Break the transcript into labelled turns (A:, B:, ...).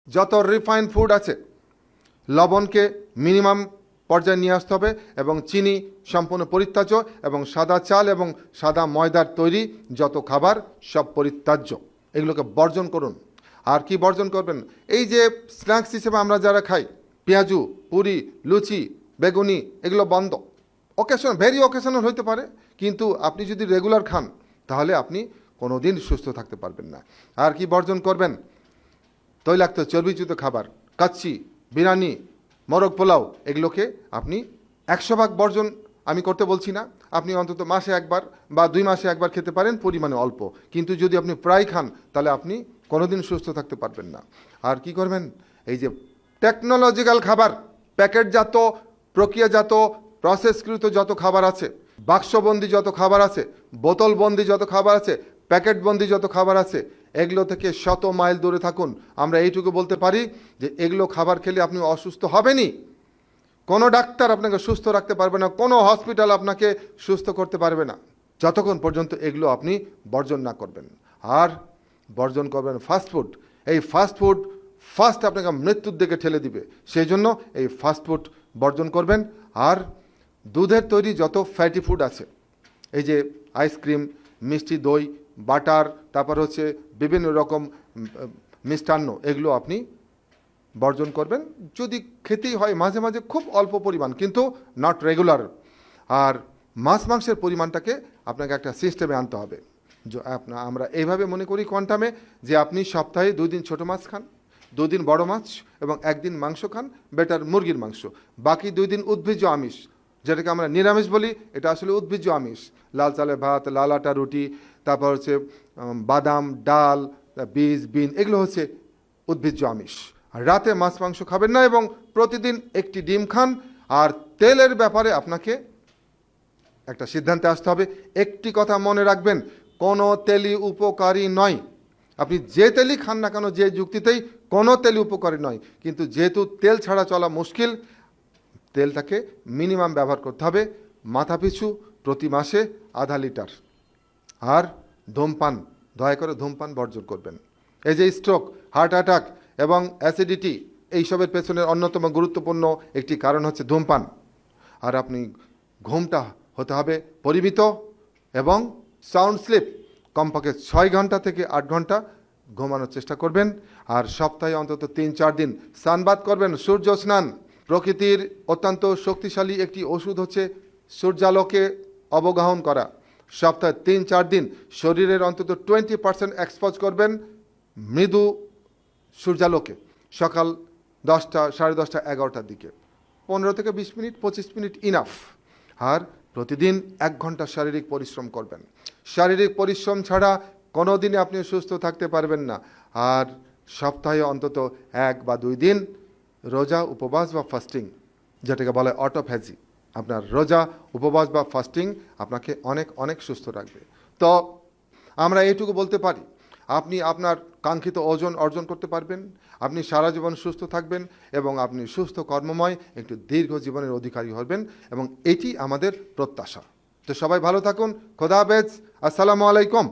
A: যত refined food আছে লবণকে minimum পর্যায়ে নিয়ে আসতে হবে এবং চিনি সম্পূর্ণ পরিত্যাজ্য এবং সাদা চাল এবং সাদা ময়দার তৈরি যত খাবার সব পরিত্যাজ্য, এগুলোকে বর্জন করুন। আর কি বর্জন করবেন? এই যে স্ন্যাক্স হিসেবে আমরা যারা খাই পেঁয়াজু, পুরি, লুচি, বেগুনি, এগুলো বন্ধ। ভেরি অকেশনাল হইতে পারে, কিন্তু আপনি যদি রেগুলার খান তাহলে আপনি কোনো দিন সুস্থ থাকতে পারবেন না। আর কি বর্জন করবেন? তৈলাক্ত চর্বিযুক্ত খাবার, কাচ্চি, বিরিয়ানি, মোরগ পোলাও, এগুলোকে আপনি 100 ভাগ বর্জন আমি করতে বলছি না। আপনি অন্তত মাসে একবার বা 2 মাসে একবার খেতে পারেন, পরিমাণে অল্প। কিন্তু যদি আপনি প্রায় খান তাহলে আপনি কোনোদিন সুস্থ থাকতে পারবেন না। আর কি করবেন? এই যে টেকনোলজিক্যাল খাবার, প্যাকেটজাত, প্রক্রিয়াজাত, প্রসেসকৃত যত খাবার আছে, বাক্সবন্দি যত খাবার আছে, বোতলবন্দি যত খাবার আছে, প্যাকেটবন্দি যত খাবার আছে, এগুলো থেকে শত মাইল দূরে থাকুন। আমরা এইটুকু বলতে পারি যে এগুলো খাবার খেলে আপনি অসুস্থ হবেনই। কোনো ডাক্তার আপনাকে সুস্থ রাখতে পারবে না, কোনো হসপিটাল আপনাকে সুস্থ করতে পারবে না যতক্ষণ পর্যন্ত এগুলো আপনি বর্জন না করবেন। আর বর্জন করবেন ফাস্টফুড। এই ফাস্টফুড ফার্স্ট আপনাকে মৃত্যুর দিকে ঠেলে দিবে, সেই জন্য এই ফাস্টফুড বর্জন করবেন। আর দুধের তৈরি যত ফ্যাটি ফুড আছে, এই যে আইসক্রিম, মিষ্টি দই, বাটার, তারপর হচ্ছে বিভিন্ন রকম মিষ্টান্ন, এগুলো আপনি বর্জন করবেন। যদি খেতেই হয় মাঝে মাঝে খুব অল্প পরিমাণ, কিন্তু নট রেগুলার। আর মাছ মাংসের পরিমাণটাকে আপনাকে একটা সিস্টেমে আনতে হবে। আমরা এইভাবে মনে করি কোয়ান্টামে, যে আপনি সপ্তাহে 2 দিন ছোটো মাছ খান, 2 দিন বড় মাছ এবং 1 দিন মাংস খান, বেটার মুরগির মাংস। বাকি 2 দিন উদ্ভিজ্জ আমিষ, যেটাকে আমরা নিরামিষ বলি, এটা আসলে উদ্ভিজ্জ আমিষ। লাল চালের ভাত, লাল আটা রুটি, তারপর হচ্ছে বাদাম, ডাল, বীজ, বিন, এগুলো হচ্ছে উদ্ভিজ্জ আমিষ। আর রাতে মাছ মাংস খাবেন না এবং প্রতিদিন একটি ডিম খান। আর তেলের ব্যাপারে আপনাকে একটা সিদ্ধান্তে আসতে হবে। একটি কথা মনে রাখবেন, কোনো তেলই উপকারী নয়। আপনি যে তেলই খান না কেন, যে যুক্তিতেই, কোনো তেলই উপকারী নয়। কিন্তু যেহেতু তেল ছাড়া চলা মুশকিল, তেলটাকে মিনিমাম ব্যবহার করতে হবে, মাথাপিছু প্রতি মাসে ½ লিটার। আর ধূমপান, দয়া করে ধূমপান বর্জন করবেন। এই যে স্ট্রোক, হার্ট অ্যাটাক এবং অ্যাসিডিটি, এইসবের পেছনের অন্যতম গুরুত্বপূর্ণ একটি কারণ হচ্ছে ধূমপান। আর আপনি ঘুমটা হতে হবে পরিমিত এবং সাউন্ড স্লিপ, কমপক্ষে 6 ঘন্টা থেকে 8 ঘন্টা ঘুমানোর চেষ্টা করবেন। আর সপ্তাহে অন্তত 3-4 দিন স্নানবাদ করবেন, সূর্য স্নান। প্রকৃতির অত্যন্ত শক্তিশালী একটি ওষুধ হচ্ছে সূর্যালোকে অবগাহন করা। সপ্তাহে 3-4 দিন শরীরের অন্তত 20% এক্সপোজ করবেন মৃদু সূর্যালোকে, সকাল 10টা, 10:30, 11টার দিকে। 15 থেকে 20 মিনিট, 25 মিনিট ইনাফ। আর প্রতিদিন 1 ঘন্টা শারীরিক পরিশ্রম করবেন। শারীরিক পরিশ্রম ছাড়া কোনো দিনে আপনি সুস্থ থাকতে পারবেন না। আর সপ্তাহে অন্তত 1 বা 2 দিন রোজা, উপবাস বা ফাস্টিং, যেটাকে বলা হয় অটোফ্যাজি, আপনার রোজা, উপবাস বা ফাস্টিং আপনাকে অনেক অনেক সুস্থ রাখবে। তো আমরা এইটুকু বলতে পারি, আপনি আপনার কাঙ্ক্ষিত ওজন অর্জন করতে পারবেন, আপনি সারা জীবন সুস্থ থাকবেন এবং আপনি সুস্থ, কর্মময়, একটু দীর্ঘ জীবনের অধিকারী হবেন, এবং এটি আমাদের প্রত্যাশা। তো সবাই ভালো থাকুন। খোদা হাফেজ। আসসালামু আলাইকুম।